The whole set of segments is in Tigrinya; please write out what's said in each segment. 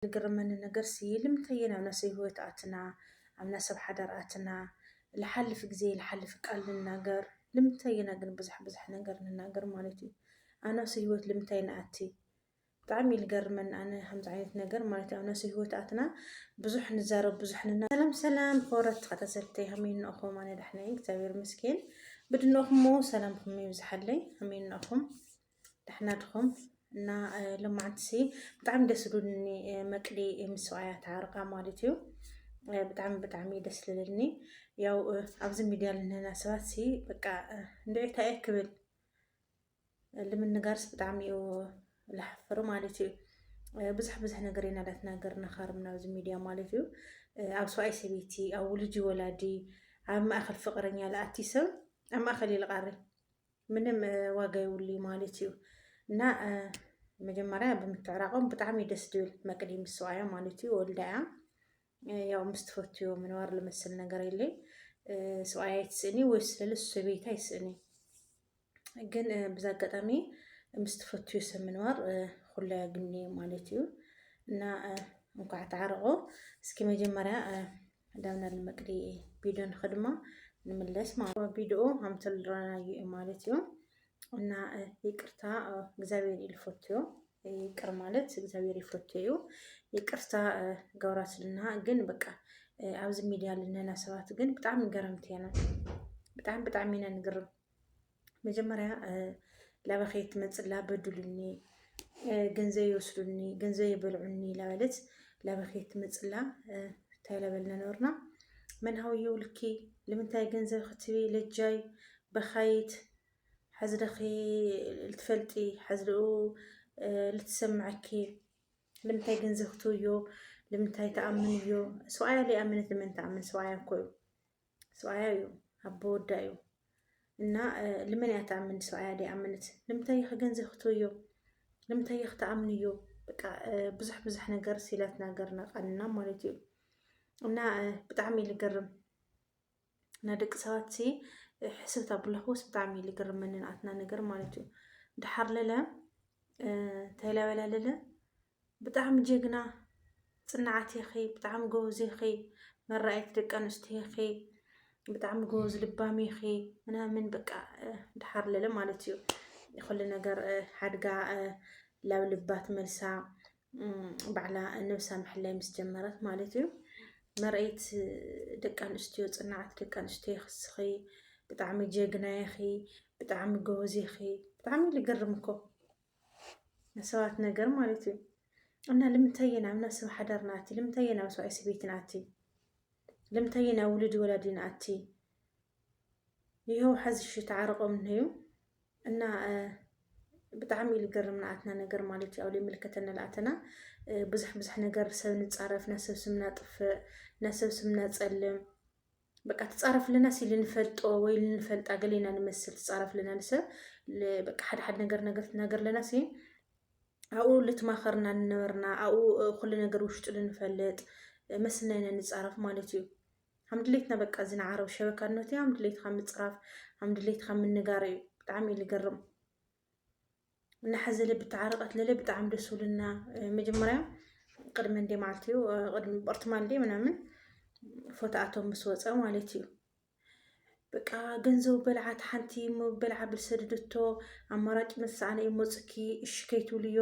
ዝግርመኒ ነገር ልምንተይና ኣብ ናሰይ ህይወት ኣትና ኣብ ናሰብ ሓዳር ኣትና ዝሓልፍ ግዜ ዝሓልፍ ቃል ንናገር ልምንተይና ግን ብዙሕ ነገር ንናገር ማለት እዩ። ኣብ ናሰይ ህይወት ልምንታይ ንኣቲ ብጣዕሚ እዩ ዝገርመኒ ኣነ ከምዚ ዓይነት ነገር ማለት እዩ። ኣብ ናሰይ ህይወት ኣትና ብዙሕ ንዛረብ ብዙሕ ሰላም ክብረት ተኸታተልተይ ከመይ ንኣኹም? ኣነ ደሕና እየ እግዚአብሔር ይመስገን። ብድንኹም ሰላምኩም ይብዛሓለይ ከመይ ንኣኹም? ደሕና ድኹም? እና ሎማዓንቲ ብጣዕሚ ደስ ዝብሉኒ መቅዲ ምስ ሰብኣያ ተዓርቃ ማለት እዩ። ብጣዕሚ ደስ ዝብለኒ ያው ኣብዚ ሚድያ ለና ሰባት በቃ እንድዒታ እየ ክብል ንምንጋርስ ብጣዕሚ እዩ ዝሕፍር ማለት እዩ። ብዙሕ ነገር ኢና እንዳተናገር ናኸርምና ኣብዚ ሚድያ ማለት እዩ። ኣብ ሰብኣይ ሰበይቲ ኣብ ውልጂ ወላዲ ኣብ ማእኸል ፍቅረኛ ዝኣቲ ሰብ ኣብ ማእኸል እዩ ዝቐሪ ምንም ዋጋ የብሉ ማለት እዩ። እና መጀመርያ ብምትዕራቆም ብጣዕሚ ደስ ዝብል መቅዲ ምስ ሰብኣያ ማለት እዩ ወልዳ እያ ያው ምስ ተፈትዮ ምንባር ዝመስል ነገር የለይ። ሰብኣያ ይትስእኒ ወይ ስለለሱ ሰበይታ ይስእኒ ግን ብዛ ኣጋጣሚ ምስ ተፈትዮ ሰብ ምንባር ኩሉ የግኒ ማለት እዩ። እና እንኳዕ ተዓረቁ እስኪ መጀመርያ ዳብና ልመቅዲ ቪድዮ ንክድማ ንምለስ ማለት ቪድዮ ከም ተልረናዩ ማለት እዩ። እና ይቅርታ እግዚአብሔር ይልፈትዮ ይቅር ማለት እግዚአብሔር ይፈትዮ እዩ። ይቅርታ ገብራስልና ግን በቃ ኣብዚ ሚድያ ለና ሰባት ግን ብጣዕሚ ገረምቲ ኢና ብጣዕሚ ኢና ንግርም። መጀመርያ ላበኸይ ትመፅላ በድሉኒ ገንዘብ ይወስዱኒ ገንዘብ ይበልዑኒ ላበለት ላበኸይ ትመፅላ እንታይ ለበልና ነበርና መንሃዊ የውልኪ ንምንታይ ገንዘብ ክትቢ ለጃይ በኻይት ሕዚ ደኺ ልትፈልጢ ሕዚ ድኡ ልትሰምዐኪ ንምንታይ ገንዘብ ክትብዮ ንምንታይ ተኣምንዮ ሰብኣያ ዘይኣመነት ንምንታይ ተኣምን? ሰብኣያ እኮ እዩ ሰብኣያ እዩ ኣቦ ወዳ እዩ። እና ልመን እያ ተኣምን ሰብኣያ ዘይኣመነት ንምንታይ ኢኺ ገንዘብ ክትብዮ ንምንታይ ኢኺ ተኣምንዮ በቃ ብዙሕ ነገር ሲላ ትናገርና ቃልና ማለት እዩ። እና ብጣዕሚ እዩ ዝገርም ናይ ደቂ ሰባት ሕስብታ ብለክዎስ ብጣዕሚ እዩ ዝገርመኒ ንኣትና ነገር ማለት እዩ። ድሓር ለለ እንታይ ላበላ ለለ ብጣዕሚ ጀግና ፅንዓት ኢኺ ብጣዕሚ ጎበዝ ኢኺ መራኤት ደቂ ኣንስትዮ ኢኺ ብጣዕሚ ጎበዝ ልባም ኢኺ ምናምን በቃ ድሓር ለለ ማለት እዩ። ኩሉ ነገር ሓድጋ ላብ ልባ ትመልሳ ባዕላ ነብሳ ምሕላይ ምስ ጀመረት ማለት እዩ። መርአት ደቂ ኣንስትዮ ፅንዓት ደቂ ኣንስትዮ ይኽስኺ ብጣዕሚ ጀግና ኢኺ ብጣዕሚ ጎበዝ ኢኺ ብጣዕሚ እዩ ዝገርም እኮ ሰባት ነገር ማለት እዩ። እና ልምንታይ ኢና ኣብ ናሰብ ሓዳር ንኣቲ ልምንታይ ኢና ኣብ ሰብኣይ ሰበይቲ ንኣቲ ልምንታይ ኢና ኣብ ውልዲ ወላዲ ንኣቲ ይኸው ሕዚ ተዓረቆም እንሄዩ እና ብጣዕሚ እዩ ዝገርም ንኣትና ነገር ማለት እዩ። ኣብ ዘይምልከተና ዝኣተና ብዙሕ ነገር ሰብ ንፃረፍ ናሰብ ስም ናጥፍእ ናሰብ ስም ናፀልም በቃ ትፃረፍለና ልንፈልጦ ወይ ልንፈልጣ ገሌና ንመስል ትፃረፍለና ንሰብ በቃ ሓደ ነገር ትናገር ለና ኣብኡ ልትማኸርና ንነበርና ኣብኡ ኩሉ ነገር ውሽጡ ልንፈልጥ መስልና ኢና ንፃረፍ ማለት እዩ። ከም ድሌትና በቃ ዝንዓረብ ሸበካ ኖት ከም ድሌትካ ምፅራፍ ከም ድሌትካ ምንጋር እዩ። ብጣዕሚ እዩ ዝገርም እና ሕዚ ብተዓረቀት ለለ ብጣዕሚ ደስ ብሉና መጀመርያ ቅድሚ እንደ ማለት እዩ ቅድሚ ቁርትማን እንደ ምናምን ፎቶኣቶም ምስ ወፀ ማለት እዩ። በቃ ገንዘቡ በልዓት ሓንቲ በልዓ ብልሰደደቶ ኣማራጭ መሳኣነ መፅኪ እሺ ከይትብልዮ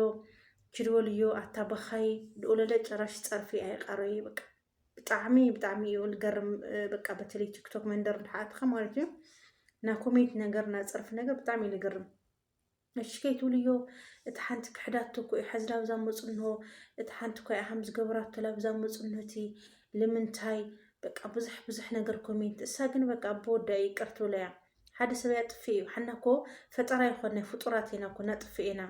ችድበልዮ ኣታ በኻይ ድኡለለ ጭራሽ ፀርፊ ኣይቀረዩ በቃ ብጣዕሚ እዩ ዝገርም በቃ በተለይ ቲክቶክ መንደር ድሓኣትካ ማለት እዩ ና ኮሜንት ነገር ና ፀርፊ ነገር ብጣዕሚ እዩ ዝገርም። እሺ ከይትብልዮ እቲ ሓንቲ ክሕዳቶ እኮ እዩ ሕዚ ላብዛ መፁ እንሆ እቲ ሓንቲ እኮ እያ ከም ዝገበራቶ ላብዛ መፁ እንሆቲ ልምንታይ በቃ ብዙሕ ነገር ኮሜንት እሳ ግን በቃ ብወዳ ይቅር ትብሎ እያ። ሓደ ሰብ ያጥፊ እዩ ሓና እኮ ፈጠራ ይኮነ ፍጡራት ኢና እኮ ናጥፊ ኢና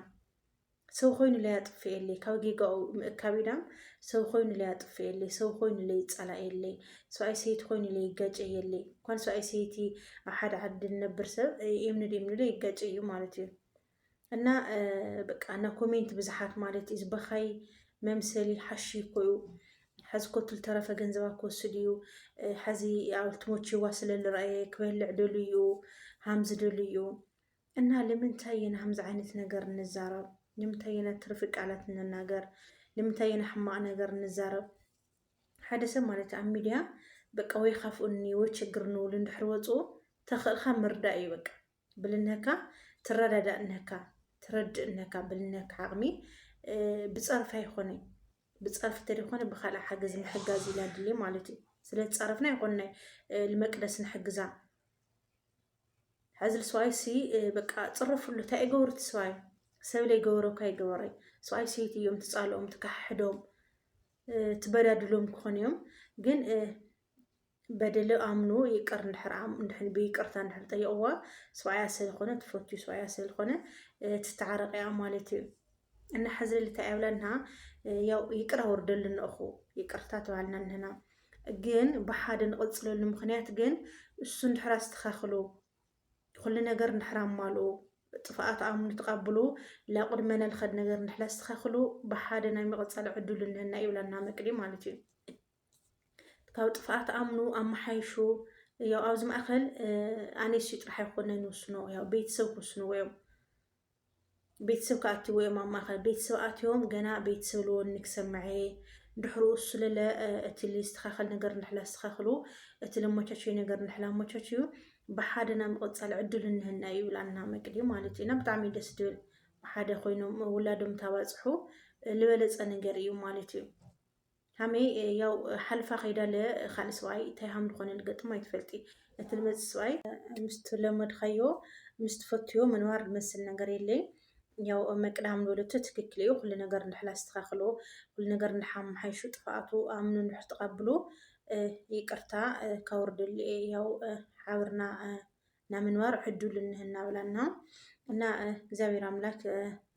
ሰብ ኮይኑ ለያጥፊ የለይ ካብ ጌጋኡ ምእካብ ኢና ሰብ ኮይኑ ለያጥፊ የለይ ሰብ ኮይኑ ለይፀላእ የለይ ሰብኣይ ሰይቲ ኮይኑ ለይጋጨ የለይ እንኳን ሰብኣይ ሰይቲ ኣብ ሓደ ዓዲ ዝነብር ሰብ የምንድ ይጋጭ እዩ ማለት እዩ። እና በቃ ና ኮሜንት ብዙሓት ማለት እዩ ዝበኻይ መምሰሊ ሓሺ እኮ እዩ ሕዚ ኮ ትልተረፈ ገንዘባ ክወስድ እዩ ሕዚ ኣብ ትሞችዋ ስለዝረአየ ክበልዕ ደልዩ እዩ ሃምዚ ደልዩ እዩ። እና ንምንታይ ኢና ከምዚ ዓይነት ነገር ንዛረብ ንምንታይ ኢና ትርፊ ቃላት ንናገር لمنتاينا حما نجر نزارب حدا سمالت عن ميديا بقى ويخافوني ويتشجرنو لندحروتو تخلخا مردائي بقى بلنهكا تردد انهكا ترد انهكا بلنهكا عغمي بتصرف هيخوني بتصرف تريخوني بخالع حاجز محجازي لادلي مالتي سلات تصرفنا يقولنا المقدس نحجزا هذا السوايسي بقى تصرف له تاي جورت سواي سبلي يجورو كاي جوري سواي سيتي يوم تسألهم تكحدهم تبادلهم كونيوم جن بدل أمنو يقر نحرام نحن بيقرتان نحن طيقوا سوايا سيلخونة تفوتي سوايا سيلخونة تتعرق يا مالتي إن حزر اللي تعاولنها يو يقرأ وردلن أخو يقرتات وعلنا هنا جن بحاد نقصلو المخنيات جن السن حراس تخاخلو كل نجر نحرام مالو اتفاقات عم نتقبلو لا قدمنا الخد نجر نحلاس تخاخلو بحادنا مقصل عدول لنا يولنا مكري مالتي كاو اتفاقات عمنو أم حيشو يو أوز مأخل أنا شيء راح يكون نوسنو يو بيت سوق وسنو يوم بيت سوق أتيو يوم أم أخل بيت سوق أتيوم جنا بيت سولون نكسم معي دحروس للا اتلي استخاخل نجر نحلا استخاخلو اتلي موتشي نجر نحلا موتشيو بحادنا مقصل عدل إنهن يولنا مكدي مالتي نبتعمي دستول بحدا خوينو ولادهم توازحو لولز أنجريو مالتي همي يو حلفة خيدا لخال سواي تهم لخون القط ما يتفلتي اتلمز سواي مستلمد خيو مستفتيو من وارد مسل نجري اللي يو مقدام لولتو تككليو كل نجر نحلا استخاخلو كل نجر نحام حيشو طفاعتو آمنو نروح تقبلو يقرتا كورد اللي يو حاورنا نامنوار عدو لنهنا ولنا إنا زاوير أملاك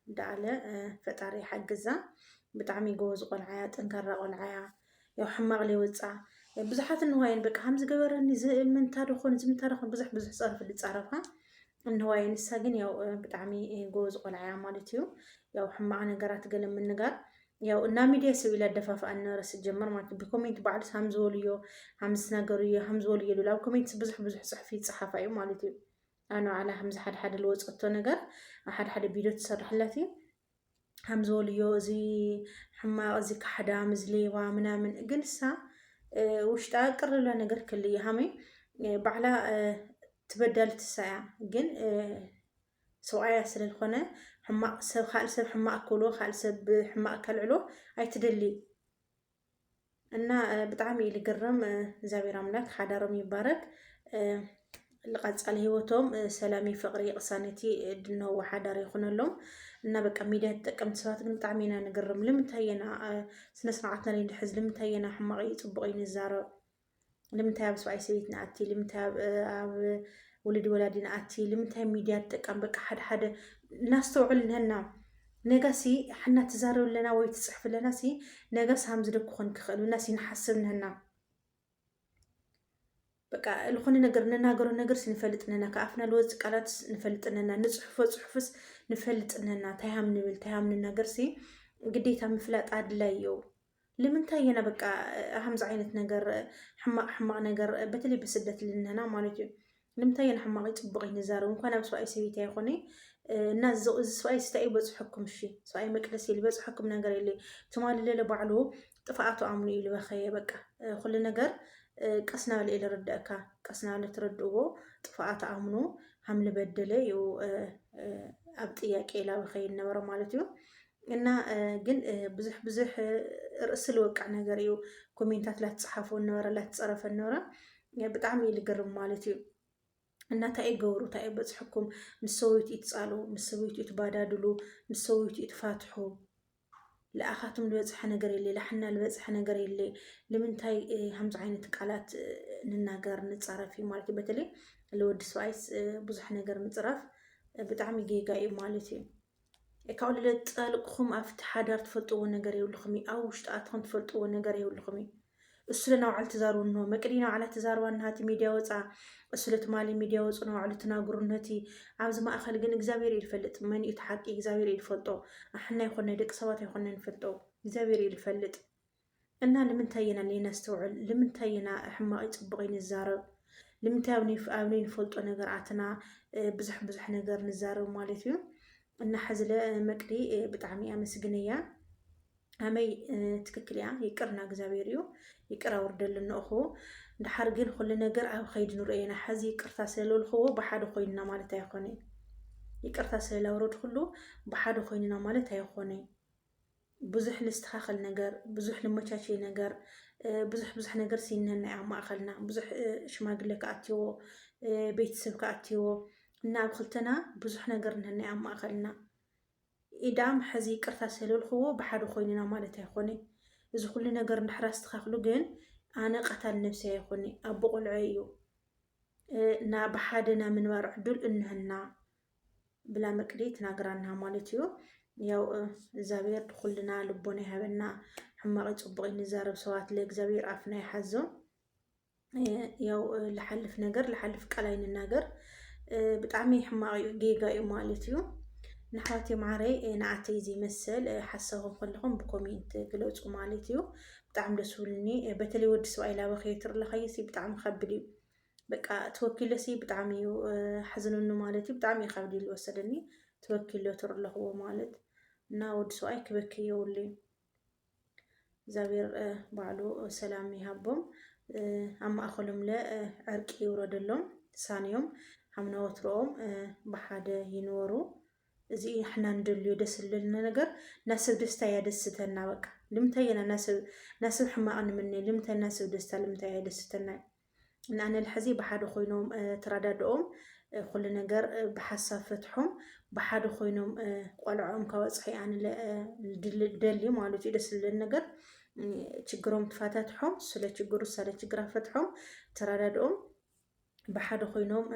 دعالة فتاري حقزا بتعمي جوز قلعة تنكر قلعة يو حماق لي وزع بزحات النواين بك همز جبرني زي من تاريخون زي من تاريخون بزح صارف اللي تعرفها النواين الساقين يو بتعمي جوز قلعة مالتيو يو حماق نجارات قلم من نجار يو نامي دي سوي لا دفاف أن رس الجمر ما بكومنت بعد همزوليو همز نجاريو همزوليو لو كومنت بزح صحفي صحافة يو مالتيو أنا على همز حد الوز قطو نجار حد فيديو تصرح لاتي همزوليو زي حما زي كحدا مزلي ومنا من جلسة وشتا قرر له نجر كلي همي بعلا تبدلت الساعة جن سوايا سل الخنة حما سب خال سب حما أكلو خال سب حما أكل علو أي تدلي أنا بتعمي لقرم زاوير أملاك حدا رمي بارك لقد على هوتهم سلامي فقري قصانتي دنو وحدا يخون لهم إن بقى ميديا تقمت سوات قلت عمينا نقرم لم تهينا سنسمعتنا لين حز لم تهينا حماقي طبقين الزارة لم تهاب سواي سويتنا أتي لم تهاب ولد ولادنا أتي لم تهاب ميديا تقم بقى حد ناس توعل هنا نجاسي حنا تزاروا لنا ويتصحف لنا سي نجاس همز دكون كخلو ناس ينحسبن هنا بقى الخوني نقر سنفلتنا كعفنا الوز قالات نفلتنا نصحف صحفس نفلتنا تهم نبل تهم نقر سي قديتها مفلات عدلايو لمن تاينا بقى همز عينت نقر حما نقر بتلي بسدت لنا مالتي لم تاين حما يطبقي نزار وكان بسواي سويتي يا خوني الناس سواي ستاي بصحكم شي سواي مقلسي اللي بصحكم نقر اللي تمال اللي لبعلو طفعتو عملي اللي بخيه بقى كل نقر قسنا اللي ردأك قسنا اللي تردوه طفعت عمنو هم لبدله يو أبطياك إلى بخير النور مالتيو إننا جن بزح رأس الوقع نجاريو كومنتات لا تصحفوا النور لا تصرف النور بتعمي اللي قرب مالتيو إن تأي جورو تأي بصحكم مسويت يتسألوا مسويت يتبادلوا مسويت يتفاتحوا لأخاتم الوزح نجاري اللي لحنا الوزح نجاري اللي لمنتاي همز عينة قالات نناجر نتصرف في مالتي بتلي اللي ود سوايس بزح نجار نتصرف بتعمي جيجاي مالتي كأول لتلقهم أفتح حدا تفلتوا نجاري والخمي أو شتاتهم تفلتوا نجاري والخمي السلنا وعلى تزارو إنه مكرينا على تزارو أن هاتي ميديا وصع السلت مالي ميديا وصعنا وعلى تناقرون هاتي عاوز ما أخلي جن إجزابير يفلت من يتحق إجزابير يفلتوا إحنا يخلنا ديك صوات يخلنا نفلتوا إجزابير يفلت إننا لمن تينا اللي نستوعل لمن تينا حما يطبقين الزارب لمن تاوني فاونين فلتوا نجرعتنا بزح نجر نزارو مالتيو إن حزلة مكري بتعمي أمس جنية ኣመይ ትክክል እያ ይቅርና እግዚአብሔር እዩ ይቅር ኣውርደልና እኮ እንድሓር ግን ኩሉ ነገር ኣብ ከይዲ ንሪኦና ሕዚ ይቅርታ ስለለልኽዎ ብሓደ ኮይንና ማለት ኣይኮነን ይቅርታ ስለላውረድ ኩሉ ብሓደ ኮይንና ማለት ኣይኮነን ብዙሕ ልስተኻኸል ነገር ብዙሕ ልመቻቸይ ነገር ብዙሕ ነገር ሲነና ኣብ ማእኸልና ብዙሕ ሽማግለ ከኣትዎ ቤተሰብ ከኣትዎ እና ኣብ ክልተና ብዙሕ ነገር ንህና ኣብ ማእኸልና ኢዳም ሕዚ ይቅርታ ስለልኽዎ ብሓደ ኮይንና ማለት ኣይኮነን እዚ ኩሉ ነገር እንድሕር ኣስተኻኽሉ ግን ኣነ ቀታሊ ነብሲ ኣይኮነን ኣቦ ቆልዑ እዩ እና ብሓደ ና ምንባር ዕዱል እንህና ብላ መቅዲ ተናግራና ማለት እዩ ያው እግዚአብሔር ኩልና ልቦና ይሃበና ሕማቕ ፅቡቅ ንዛረብ ሰባት ለእግዚአብሔር ኣፍና ይሓዞም ያው ልሓልፍ ነገር ልሓልፍ ቃላይ ንናገር ብጣዕሚ ሕማቕ እዩ ጌጋ እዩ ማለት እዩ ንሓወተይ ማዕረይ ንኣተይ ዝመስል ሓሳብኩም ከለኹም ብኮሜንት ግለፁ ማለት እዩ ብጣዕሚ ደስ ብሉኒ በተለይ ወዲ ሰብኣይ ላበ ከየትርለኸይሲ ብጣዕሚ ከብድ እዩ በቃ ተወኪለሲ ብጣዕሚ እዩ ሓዝነኒ ማለት እዩ ብጣዕሚ ከብዲ ኢሉ ወሰደኒ ተወኪሎ ትርለኽዎ ማለት እና ወዲ ሰብኣይ ክበኪ የብሉን እግዚአብሔር ባዕሉ ሰላም ይሃቦም ኣብ ማእኸሎም ዕርቂ ይውረደሎም ተሳንዮም ሓምና ወትሮኦም ብሓደ ይንበሩ እዚ ሕና እንደልዮ ደስ ዝብለና ነገር ናሰብ ደስታ ያደስተና በቃ ልምንታይ ኢና ናሰብ ሕማቕ ንምነ ልምንታይ ናሰብ ደስታ ልምንታይ ያደስተና ንኣነ ልሕዚ ብሓደ ኮይኖም ተረዳድኦም ኩሉ ነገር ብሓሳብ ፈትሖም ብሓደ ኮይኖም ቆልዖም ካበፅሒ ኣነ ደሊ ማለት እዩ ደስ ዝብለኒ ነገር ችግሮም ተፋታትሖም ስለ ችግሩ ስለ ችግራ ፈትሖም ተረዳድኦም ብሓደ ኮይኖም